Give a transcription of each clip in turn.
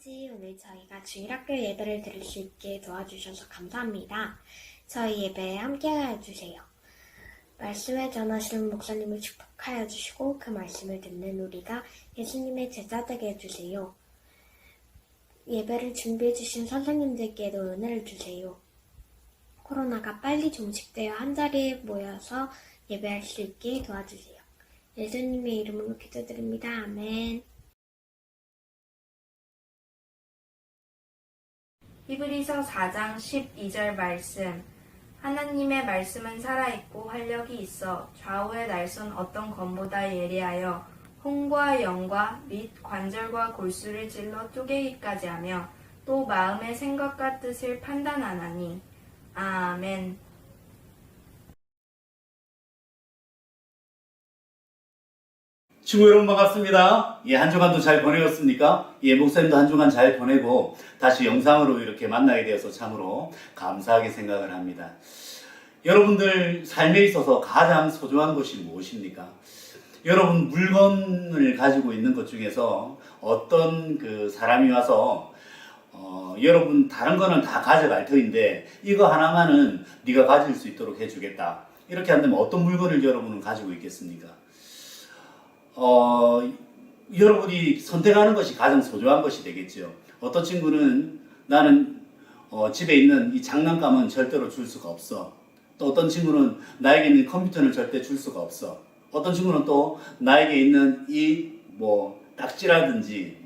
아버지, 오늘 저희가 주일학교 예배를 들을 수 있게 도와주셔서 감사합니다. 저희 예배에 함께 해주세요. 말씀을 전하시는 목사님을 축복하여 주시고 그 말씀을 듣는 우리가 예수님의 제자 되게 해주세요. 예배를 준비해 주신 선생님들께도 은혜를 주세요. 코로나가 빨리 종식되어 한자리에 모여서 예배할 수 있게 도와주세요. 예수님의 이름으로 기도드립니다. 아멘. 히브리서 4장 12절 말씀. 하나님의 말씀은 살아있고 활력이 있어 좌우의 날선 어떤 검보다 예리하여 혼과 영과 및 관절과 골수를 찔러 쪼개기까지 하며 또 마음의 생각과 뜻을 판단하나니. 아멘. 친구 여러분 반갑습니다. 한 주간도 잘 보내셨습니까? 목사님도 한 주간 잘 보내고 다시 영상으로 이렇게 만나게 되어서 참으로 감사하게 생각을 합니다. 여러분들 삶에 있어서 가장 소중한 것이 무엇입니까? 여러분 물건을 가지고 있는 것 중에서 어떤 그 사람이 와서 여러분 다른 거는 다 가져갈 터인데 이거 하나만은 네가 가질 수 있도록 해주겠다. 이렇게 한다면 어떤 물건을 여러분은 가지고 있겠습니까? 여러분이 선택하는 것이 가장 소중한 것이 되겠죠. 어떤 친구는 나는 집에 있는 이 장난감은 절대로 줄 수가 없어. 또 어떤 친구는 나에게 있는 컴퓨터는 절대 줄 수가 없어. 어떤 친구는 또 나에게 있는 이 딱지라든지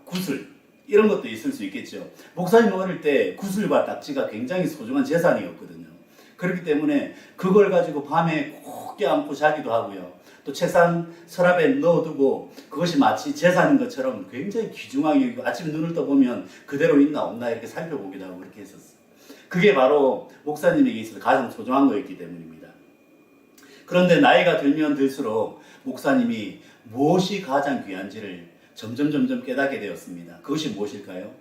구슬 이런 것도 있을 수 있겠죠. 목사님 어릴 때 구슬과 딱지가 굉장히 소중한 재산이었거든요. 그렇기 때문에 그걸 가지고 밤에 꼭 껴안고 자기도 하고요. 또 책상 서랍에 넣어두고 그것이 마치 재산인 것처럼 굉장히 귀중하게 여기고 아침에 눈을 떠보면 그대로 있나 없나 이렇게 살펴보기도 하고 그렇게 했었어요. 그게 바로 목사님에게 있어서 가장 소중한 거였기 때문입니다. 그런데 나이가 들면 들수록 목사님이 무엇이 가장 귀한지를 점점 깨닫게 되었습니다. 그것이 무엇일까요?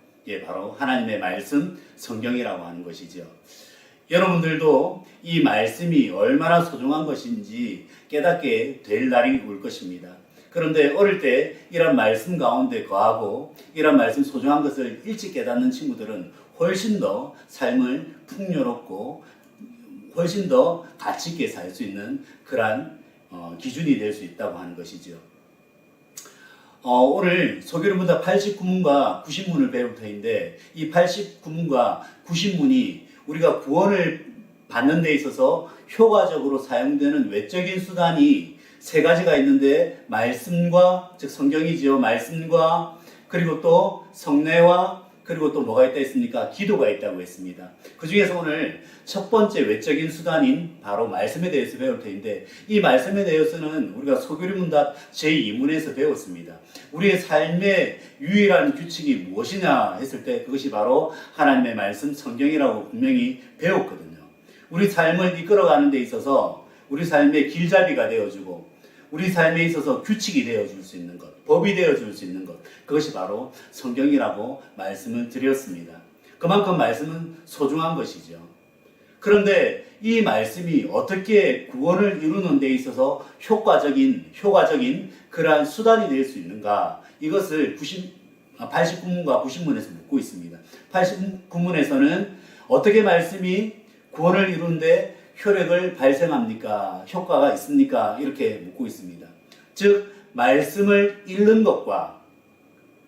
바로 하나님의 말씀, 성경이라고 하는 것이죠. 여러분들도 이 말씀이 얼마나 소중한 것인지 깨닫게 될 날이 올 것입니다. 그런데 어릴 때 이런 말씀 가운데 거하고 이런 말씀 소중한 것을 일찍 깨닫는 친구들은 훨씬 더 삶을 풍요롭고 훨씬 더 가치 있게 살 수 있는 그러한 기준이 될 수 있다고 하는 것이죠. 오늘 소교리문답 89문과 90문을 배울 터인데 이 89문과 90문이 우리가 구원을 받는 데 있어서 효과적으로 사용되는 외적인 수단이 세 가지가 있는데 말씀과 즉 성경이지요. 말씀과 그리고 또 성례와 그리고 또 뭐가 있다 했습니까? 기도가 있다고 했습니다. 그 중에서 오늘 첫 번째 외적인 수단인 바로 말씀에 대해서 배울 터인데 이 말씀에 대해서는 우리가 소교리문답 제2문에서 배웠습니다. 우리의 삶의 유일한 규칙이 무엇이냐 했을 때 그것이 바로 하나님의 말씀 성경이라고 분명히 배웠거든요. 우리 삶을 이끌어가는 데 있어서 우리 삶의 길잡이가 되어주고 우리 삶에 있어서 규칙이 되어줄 수 있는 것, 법이 되어줄 수 있는 것, 그것이 바로 성경이라고 말씀을 드렸습니다. 그만큼 말씀은 소중한 것이죠. 그런데 이 말씀이 어떻게 구원을 이루는 데 있어서 효과적인 그러한 수단이 될 수 있는가? 이것을 89문과 90문에서 묻고 있습니다. 89문에서는 어떻게 말씀이 구원을 이루는데 효력을 발생합니까? 효과가 있습니까? 이렇게 묻고 있습니다. 즉 말씀을 읽는 것과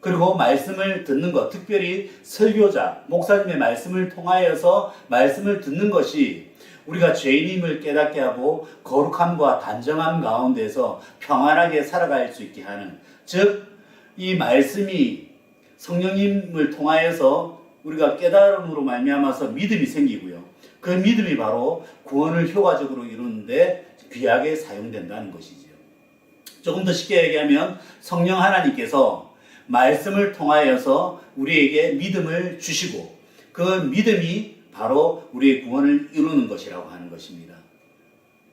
그리고 말씀을 듣는 것, 특별히 설교자, 목사님의 말씀을 통하여서 말씀을 듣는 것이 우리가 죄인임을 깨닫게 하고 거룩함과 단정함 가운데서 평안하게 살아갈 수 있게 하는, 즉 이 말씀이 성령님을 통하여서 우리가 깨달음으로 말미암아서 믿음이 생기고요. 그 믿음이 바로 구원을 효과적으로 이루는데 귀하게 사용된다는 것이죠. 조금 더 쉽게 얘기하면 성령 하나님께서 말씀을 통하여서 우리에게 믿음을 주시고 그 믿음이 바로 우리의 구원을 이루는 것이라고 하는 것입니다.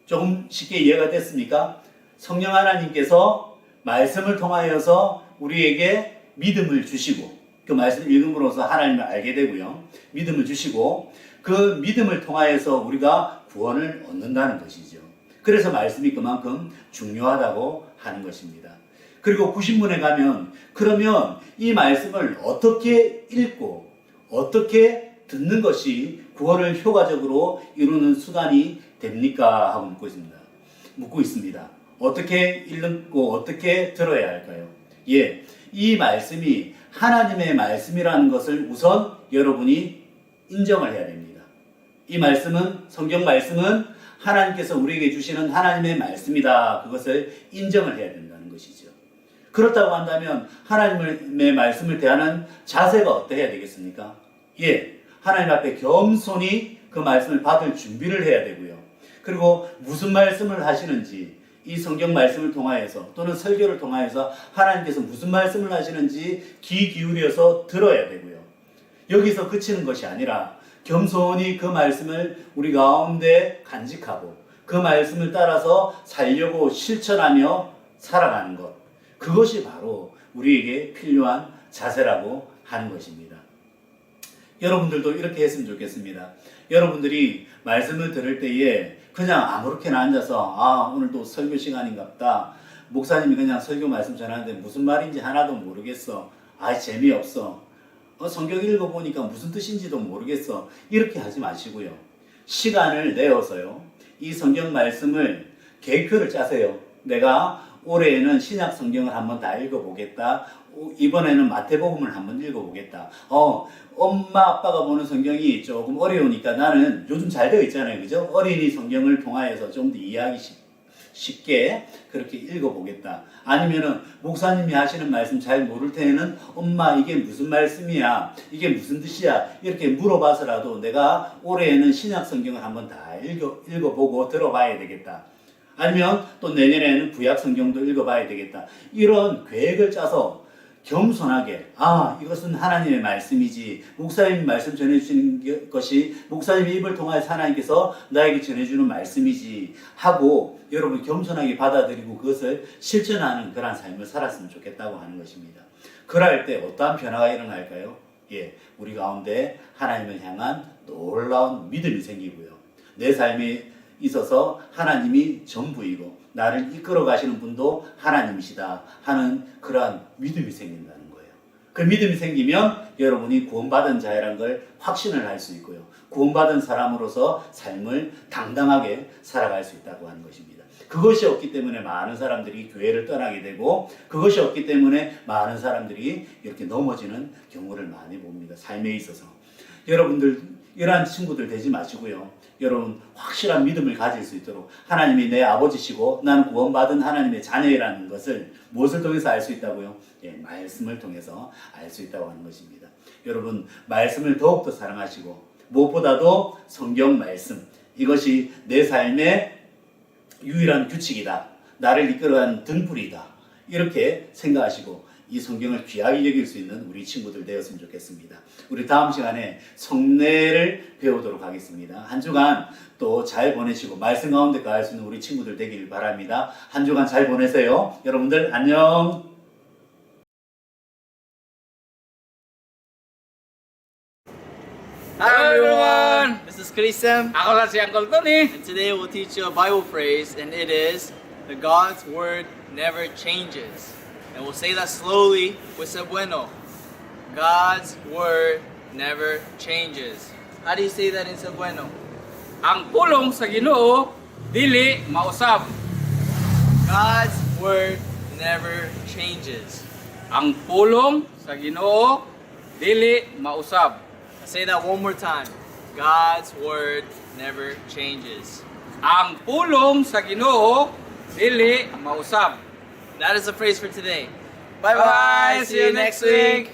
조금 쉽게 이해가 됐습니까? 성령 하나님께서 말씀을 통하여서 우리에게 믿음을 주시고 그 말씀을 읽음으로써 하나님을 알게 되고요. 믿음을 주시고 그 믿음을 통하여서 우리가 구원을 얻는다는 것이죠. 그래서 말씀이 그만큼 중요하다고 하는 것입니다. 그리고 구신문에 가면 그러면 이 말씀을 어떻게 읽고 어떻게 듣는 것이 구원을 효과적으로 이루는 수단이 됩니까? 하고 묻고 있습니다. 어떻게 읽고 어떻게 들어야 할까요? 예, 이 말씀이 하나님의 말씀이라는 것을 우선 여러분이 인정을 해야 됩니다. 이 말씀은, 성경 말씀은 하나님께서 우리에게 주시는 하나님의 말씀이다. 그것을 인정을 해야 된다는 것이죠. 그렇다고 한다면 하나님의 말씀을 대하는 자세가 어떠해야 되겠습니까? 예, 하나님 앞에 겸손히 그 말씀을 받을 준비를 해야 되고요. 그리고 무슨 말씀을 하시는지, 이 성경 말씀을 통하여서 또는 설교를 통하여서 하나님께서 무슨 말씀을 하시는지 귀 기울여서 들어야 되고요. 여기서 그치는 것이 아니라 겸손히 그 말씀을 우리 가운데 간직하고 그 말씀을 따라서 살려고 실천하며 살아가는 것, 그것이 바로 우리에게 필요한 자세라고 하는 것입니다. 여러분들도 이렇게 했으면 좋겠습니다. 여러분들이 말씀을 들을 때에 그냥 아무렇게나 앉아서 오늘도 설교 시간인갑다. 목사님이 그냥 설교 말씀 전하는데 무슨 말인지 하나도 모르겠어. 재미없어. 성경 읽어보니까 무슨 뜻인지도 모르겠어. 이렇게 하지 마시고요. 시간을 내어서요. 이 성경 말씀을 계획표를 짜세요. 내가 올해에는 신약 성경을 한번 다 읽어보겠다. 이번에는 마태복음을 한번 읽어보겠다. 엄마 아빠가 보는 성경이 조금 어려우니까 나는 요즘 잘 되어 있잖아요. 그죠? 어린이 성경을 통하여서 좀 더 이해하기 쉽게 그렇게 읽어보겠다. 아니면은 목사님이 하시는 말씀 잘 모를 때에는 엄마 이게 무슨 말씀이야? 이게 무슨 뜻이야? 이렇게 물어봐서라도 내가 올해에는 신약 성경을 한번 다 읽어보고 들어봐야 되겠다. 아니면 또 내년에는 구약 성경도 읽어봐야 되겠다. 이런 계획을 짜서 겸손하게 이것은 하나님의 말씀이지, 목사님이 말씀 전해주시는 것이 목사님의 입을 통하여서 하나님께서 나에게 전해주는 말씀이지 하고 여러분 겸손하게 받아들이고 그것을 실천하는 그런 삶을 살았으면 좋겠다고 하는 것입니다. 그럴 때 어떠한 변화가 일어날까요? 예, 우리 가운데 하나님을 향한 놀라운 믿음이 생기고요. 내 삶에 있어서 하나님이 전부이고 나를 이끌어 가시는 분도 하나님이시다 하는 그러한 믿음이 생긴다는 거예요. 그 믿음이 생기면 여러분이 구원받은 자라는 걸 확신을 할 수 있고요. 구원받은 사람으로서 삶을 당당하게 살아갈 수 있다고 하는 것입니다. 그것이 없기 때문에 많은 사람들이 교회를 떠나게 되고 그것이 없기 때문에 많은 사람들이 이렇게 넘어지는 경우를 많이 봅니다. 삶에 있어서. 여러분들 이러한 친구들 되지 마시고요. 여러분 확실한 믿음을 가질 수 있도록 하나님이 내 아버지시고 나는 구원받은 하나님의 자녀라는 것을 무엇을 통해서 알 수 있다고요? 예, 말씀을 통해서 알 수 있다고 하는 것입니다. 여러분 말씀을 더욱더 사랑하시고 무엇보다도 성경 말씀, 이것이 내 삶의 유일한 규칙이다. 나를 이끌어가는 등불이다. 이렇게 생각하시고 이 성경을 귀하게 여길 수 있는 우리 친구들 되었으면 좋겠습니다. 우리 다음 시간에 성례를 배우도록 하겠습니다. 한 주간 또 잘 보내시고 말씀 가운데 가할 수 있는 우리 친구들 되길 바랍니다. 한 주간 잘 보내세요. 여러분들 안녕. Hi everyone! This is Krisem, Ako lang si Uncle Tony. and today we'll teach you a Bible phrase, and it is, the God's Word never changes. And we'll say that slowly with Cebueno. God's Word never changes. How do you say that in Cebueno? Ang pulong sa Ginoo dili mausab. God's Word never changes. Ang pulong sa Ginoo dili mausab. Say that one more time. God's Word never changes. Ang pulong sa Ginoo dili mausab. That is the phrase for today. Bye-bye. See you next week.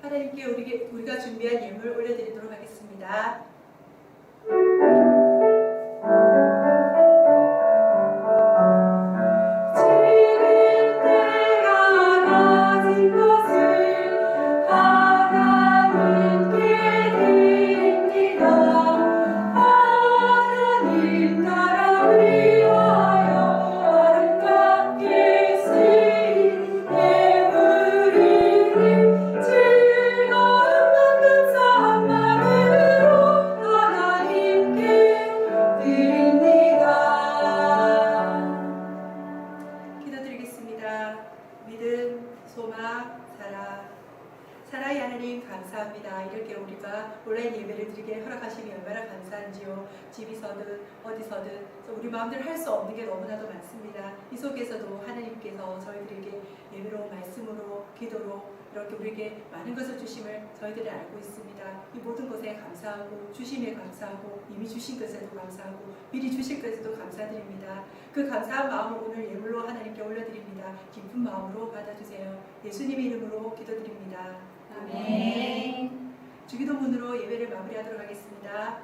하나님께 우리가 준비한 예물 올려드리도록 하겠습니다. 지금 내가 가진 것을 하나님께 드립니다. 하나님 나라 위하여 아름답게 쓰인 예물이니 즐거운 감사한 마음으로 우리가 온라인 예배를 드리게 허락하시니 얼마나 감사한지요. 집이서든 어디서든 우리 마음대로 할 수 없는 게 너무나도 많습니다. 이 속에서도 하나님께서 저희들에게 예배로, 말씀으로, 기도로 이렇게 우리에게 많은 것을 주심을 저희들이 알고 있습니다. 이 모든 것에 감사하고 주심에 감사하고 이미 주신 것에도 감사하고 미리 주실 것에도 감사드립니다. 그 감사한 마음을 오늘 예물로 하나님께 올려드립니다. 기쁜 마음으로 받아주세요. 예수님의 이름으로 기도드립니다. 아멘. 주기도문으로 예배를 마무리하도록 하겠습니다.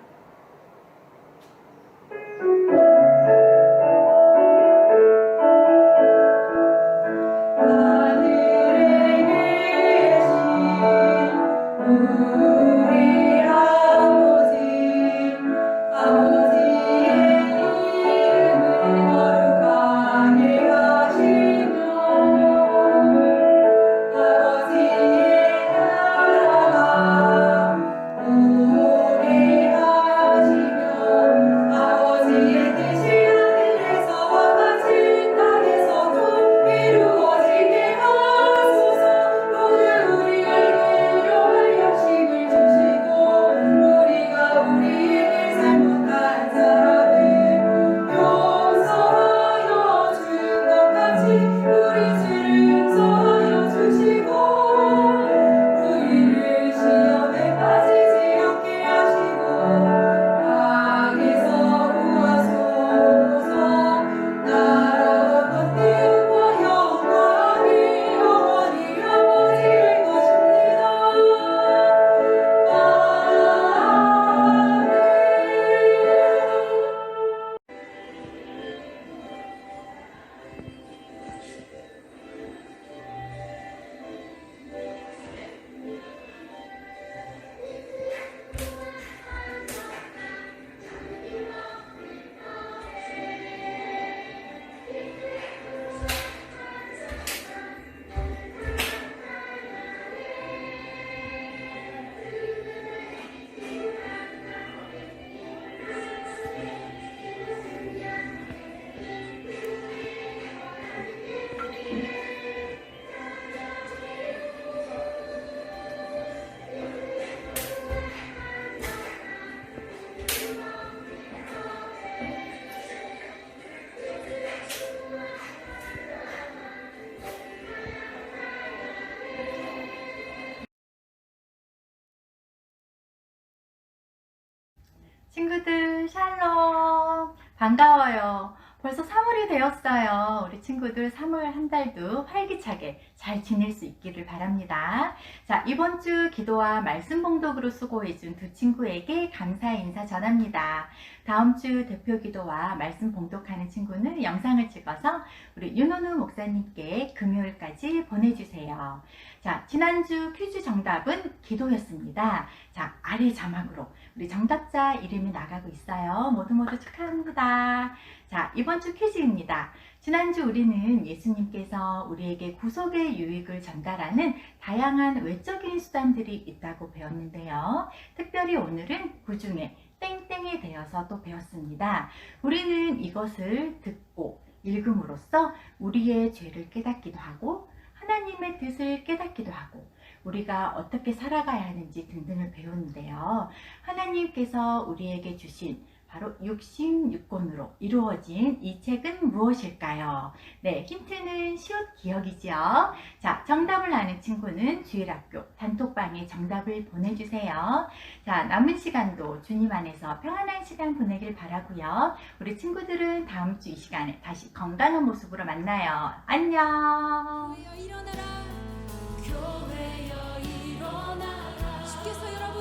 친구들 샬롬, 반가워요. 벌써 3월이 되었어요. 우리 친구들 3월 한 달도 활기차게 잘 지낼 수 있기를 바랍니다. 자, 이번 주 기도와 말씀 봉독으로 수고해준 두 친구에게 감사의 인사 전합니다. 다음 주 대표 기도와 말씀 봉독하는 친구는 영상을 찍어서 우리 윤호누 목사님께 금요일까지 보내주세요. 자, 지난주 퀴즈 정답은 기도였습니다. 자, 아래 자막으로 우리 정답자 이름이 나가고 있어요. 모두 축하합니다. 자, 이번 주 퀴즈입니다. 지난주 우리는 예수님께서 우리에게 구속의 유익을 전달하는 다양한 외적인 수단들이 있다고 배웠는데요. 특별히 오늘은 그 중에 땡땡에 대해서 또 배웠습니다. 우리는 이것을 듣고 읽음으로써 우리의 죄를 깨닫기도 하고 하나님의 뜻을 깨닫기도 하고 우리가 어떻게 살아가야 하는지 등등을 배우는데요. 하나님께서 우리에게 주신 바로 66권으로 이루어진 이 책은 무엇일까요? 네, 힌트는 시옷 기억이죠. 자, 정답을 아는 친구는 주일학교 단톡방에 정답을 보내주세요. 자, 남은 시간도 주님 안에서 평안한 시간 보내길 바라고요. 우리 친구들은 다음 주 이 시간에 다시 건강한 모습으로 만나요. 안녕. 교회여 일어나라. 주께서 여러분